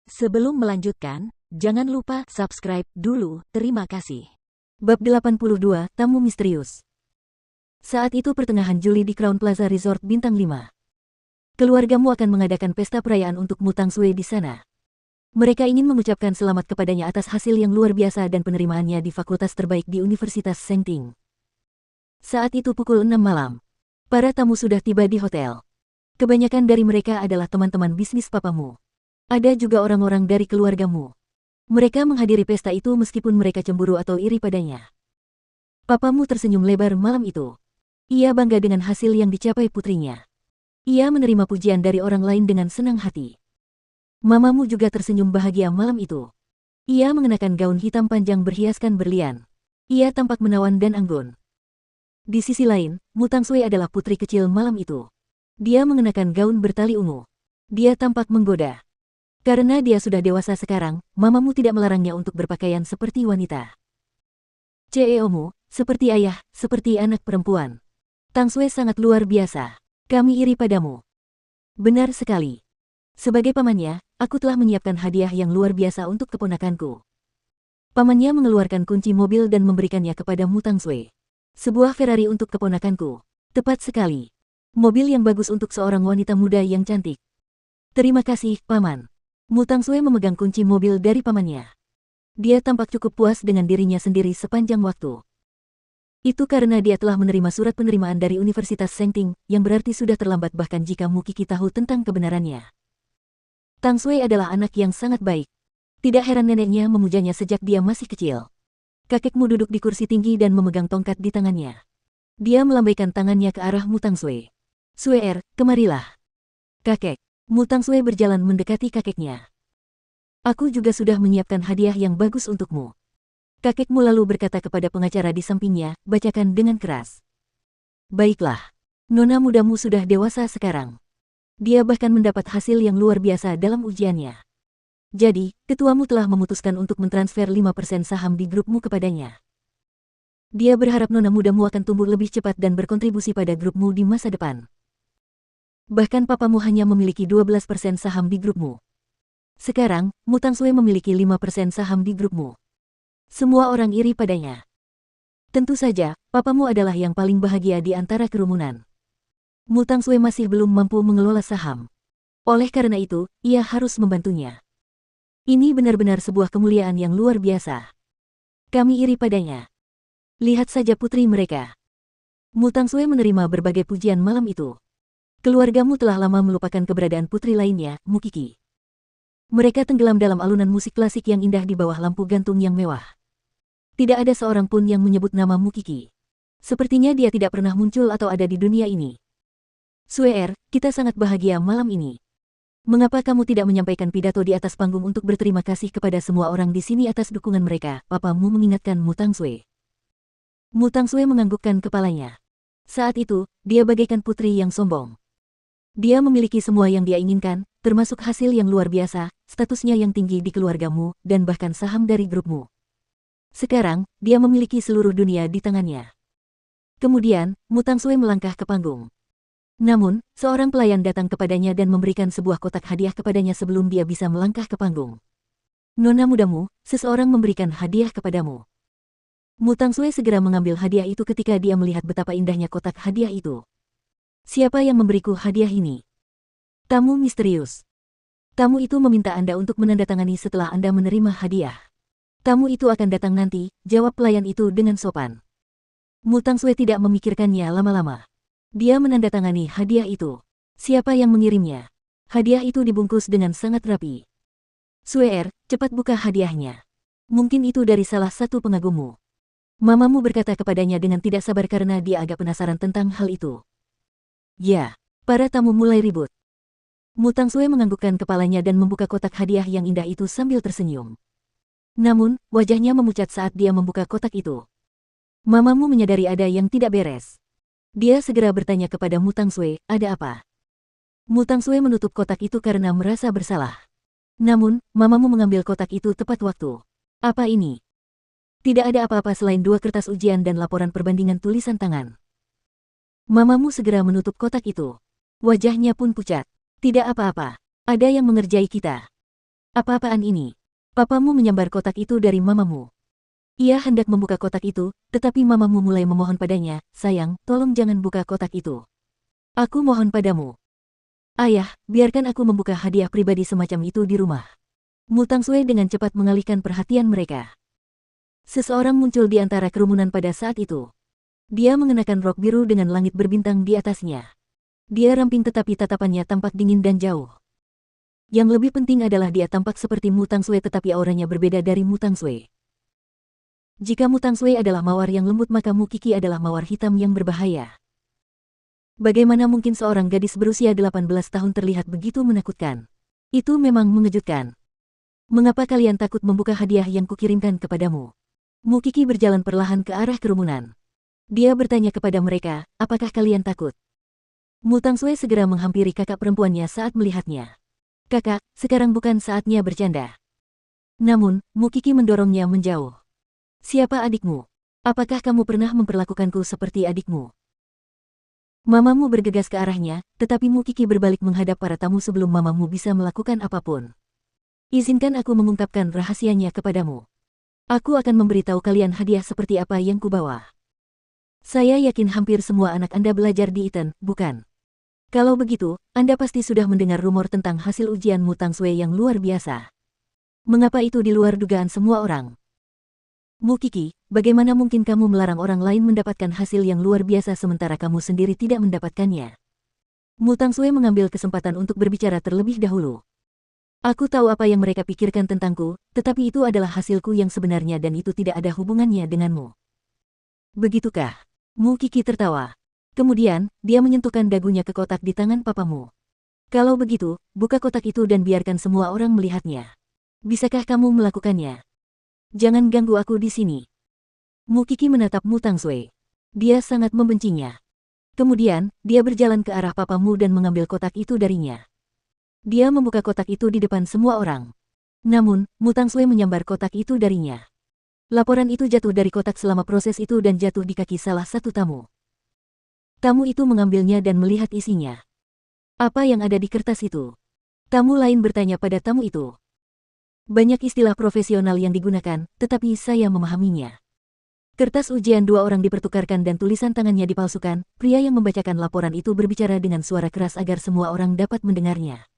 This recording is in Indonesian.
Sebelum melanjutkan, jangan lupa subscribe dulu, terima kasih. Bab 82, Tamu Misterius. Saat itu pertengahan Juli di Crown Plaza Resort Bintang 5. Keluargamu akan mengadakan pesta perayaan untuk Mu Tangsue di sana. Mereka ingin mengucapkan selamat kepadanya atas hasil yang luar biasa dan penerimaannya di fakultas terbaik di Universitas Sengting. Saat itu pukul 6 malam. Para tamu sudah tiba di hotel. Kebanyakan dari mereka adalah teman-teman bisnis papamu. Ada juga orang-orang dari keluargamu. Mereka menghadiri pesta itu meskipun mereka cemburu atau iri padanya. Papamu tersenyum lebar malam itu. Ia bangga dengan hasil yang dicapai putrinya. Ia menerima pujian dari orang lain dengan senang hati. Mamamu juga tersenyum bahagia malam itu. Ia mengenakan gaun hitam panjang berhiaskan berlian. Ia tampak menawan dan anggun. Di sisi lain, Mu Tangsue adalah putri kecil malam itu. Dia mengenakan gaun bertali ungu. Dia tampak menggoda. Karena dia sudah dewasa sekarang, mamamu tidak melarangnya untuk berpakaian seperti wanita. Ceomu, seperti ayah, seperti anak perempuan. Tangsue sangat luar biasa. Kami iri padamu. Benar sekali. Sebagai pamannya, aku telah menyiapkan hadiah yang luar biasa untuk keponakanku. Pamannya mengeluarkan kunci mobil dan memberikannya kepada Mu Tangsue. Sebuah Ferrari untuk keponakanku. Tepat sekali. Mobil yang bagus untuk seorang wanita muda yang cantik. Terima kasih, Paman. Mu Tangsue memegang kunci mobil dari pamannya. Dia tampak cukup puas dengan dirinya sendiri sepanjang waktu. Itu karena dia telah menerima surat penerimaan dari Universitas Sengting, yang berarti sudah terlambat bahkan jika Mu Qi tahu tentang kebenarannya. Tangsue adalah anak yang sangat baik. Tidak heran neneknya memujanya sejak dia masih kecil. Kakekmu duduk di kursi tinggi dan memegang tongkat di tangannya. Dia melambaikan tangannya ke arah Mu Tangsue. Sueer, kemarilah. Kakek. Mu Tangsue berjalan mendekati kakeknya. Aku juga sudah menyiapkan hadiah yang bagus untukmu. Kakekmu lalu berkata kepada pengacara di sampingnya, bacakan dengan keras. Baiklah. Nona mudamu sudah dewasa sekarang. Dia bahkan mendapat hasil yang luar biasa dalam ujiannya. Jadi, ketuamu telah memutuskan untuk mentransfer 5% saham di grupmu kepadanya. Dia berharap nona mudamu akan tumbuh lebih cepat dan berkontribusi pada grupmu di masa depan. Bahkan papamu hanya memiliki 12% saham di grupmu. Sekarang, Mu Tangsue memiliki 5% saham di grupmu. Semua orang iri padanya. Tentu saja, papamu adalah yang paling bahagia di antara kerumunan. Mu Tangsue masih belum mampu mengelola saham. Oleh karena itu, ia harus membantunya. Ini benar-benar sebuah kemuliaan yang luar biasa. Kami iri padanya. Lihat saja putri mereka. Mu Tangsue menerima berbagai pujian malam itu. Keluargamu telah lama melupakan keberadaan putri lainnya, Mu Qi. Mereka tenggelam dalam alunan musik klasik yang indah di bawah lampu gantung yang mewah. Tidak ada seorang pun yang menyebut nama Mu Qi. Sepertinya dia tidak pernah muncul atau ada di dunia ini. Sueer, kita sangat bahagia malam ini. Mengapa kamu tidak menyampaikan pidato di atas panggung untuk berterima kasih kepada semua orang di sini atas dukungan mereka? Papamu mengingatkan Mu Tangsue. Mu Tangsue menganggukkan kepalanya. Saat itu, dia bagaikan putri yang sombong. Dia memiliki semua yang dia inginkan, termasuk hasil yang luar biasa, statusnya yang tinggi di keluargamu, dan bahkan saham dari grupmu. Sekarang, dia memiliki seluruh dunia di tangannya. Kemudian, Mu Tangsue melangkah ke panggung. Namun, seorang pelayan datang kepadanya dan memberikan sebuah kotak hadiah kepadanya sebelum dia bisa melangkah ke panggung. Nona mudamu, seseorang memberikan hadiah kepadamu. Mu Tangsue segera mengambil hadiah itu ketika dia melihat betapa indahnya kotak hadiah itu. Siapa yang memberiku hadiah ini? Tamu misterius. Tamu itu meminta Anda untuk menandatangani setelah Anda menerima hadiah. Tamu itu akan datang nanti, jawab pelayan itu dengan sopan. Mu Tangsue tidak memikirkannya lama-lama. Dia menandatangani hadiah itu. Siapa yang mengirimnya? Hadiah itu dibungkus dengan sangat rapi. Sueer, cepat buka hadiahnya. Mungkin itu dari salah satu pengagummu. Mamamu berkata kepadanya dengan tidak sabar karena dia agak penasaran tentang hal itu. Ya, para tamu mulai ribut. Mu Tangsue menganggukkan kepalanya dan membuka kotak hadiah yang indah itu sambil tersenyum. Namun, wajahnya memucat saat dia membuka kotak itu. Mamamu menyadari ada yang tidak beres. Dia segera bertanya kepada Mu Tangsue, ada apa? Mu Tangsue menutup kotak itu karena merasa bersalah. Namun, mamamu mengambil kotak itu tepat waktu. Apa ini? Tidak ada apa-apa selain 2 kertas ujian dan laporan perbandingan tulisan tangan. Mamamu segera menutup kotak itu. Wajahnya pun pucat. Tidak apa-apa. Ada yang mengerjai kita. Apa-apaan ini? Papamu menyambar kotak itu dari mamamu. Ia hendak membuka kotak itu, tetapi mamamu mulai memohon padanya, sayang, tolong jangan buka kotak itu. Aku mohon padamu. Ayah, biarkan aku membuka hadiah pribadi semacam itu di rumah. Mu Tangsue dengan cepat mengalihkan perhatian mereka. Seseorang muncul di antara kerumunan pada saat itu. Dia mengenakan rok biru dengan langit berbintang di atasnya. Dia ramping tetapi tatapannya tampak dingin dan jauh. Yang lebih penting adalah dia tampak seperti Mu Tangsue tetapi auranya berbeda dari Mu Tangsue. Jika Mu Tangsue adalah mawar yang lembut maka Mu Qixi adalah mawar hitam yang berbahaya. Bagaimana mungkin seorang gadis berusia 18 tahun terlihat begitu menakutkan? Itu memang mengejutkan. Mengapa kalian takut membuka hadiah yang kukirimkan kepadamu? Mu Qixi berjalan perlahan ke arah kerumunan. Dia bertanya kepada mereka, apakah kalian takut? Mu Tangsue segera menghampiri kakak perempuannya saat melihatnya. Kakak, sekarang bukan saatnya bercanda. Namun, Mu Qixi mendorongnya menjauh. Siapa adikmu? Apakah kamu pernah memperlakukanku seperti adikmu? Mamamu bergegas ke arahnya, tetapi Mu Qixi berbalik menghadap para tamu sebelum mamamu bisa melakukan apapun. Izinkan aku mengungkapkan rahasianya kepadamu. Aku akan memberitahu kalian hadiah seperti apa yang kubawa. Saya yakin hampir semua anak Anda belajar di Eton, bukan? Kalau begitu, Anda pasti sudah mendengar rumor tentang hasil ujian Mu Tangsue yang luar biasa. Mengapa itu di luar dugaan semua orang? Mu Qixi, bagaimana mungkin kamu melarang orang lain mendapatkan hasil yang luar biasa sementara kamu sendiri tidak mendapatkannya? Mu Tangsue mengambil kesempatan untuk berbicara terlebih dahulu. Aku tahu apa yang mereka pikirkan tentangku, tetapi itu adalah hasilku yang sebenarnya dan itu tidak ada hubungannya denganmu. Begitukah? Mu Qixi tertawa. Kemudian, dia menyentuhkan dagunya ke kotak di tangan papamu. Kalau begitu, buka kotak itu dan biarkan semua orang melihatnya. Bisakah kamu melakukannya? Jangan ganggu aku di sini. Mu Qixi menatap Mu Tangsue. Dia sangat membencinya. Kemudian, dia berjalan ke arah papamu dan mengambil kotak itu darinya. Dia membuka kotak itu di depan semua orang. Namun, Mu Tangsue menyambar kotak itu darinya. Laporan itu jatuh dari kotak selama proses itu dan jatuh di kaki salah satu tamu. Tamu itu mengambilnya dan melihat isinya. Apa yang ada di kertas itu? Tamu lain bertanya pada tamu itu. Banyak istilah profesional yang digunakan, tetapi saya memahaminya. Kertas ujian dua orang dipertukarkan dan tulisan tangannya dipalsukan. Pria yang membacakan laporan itu berbicara dengan suara keras agar semua orang dapat mendengarnya.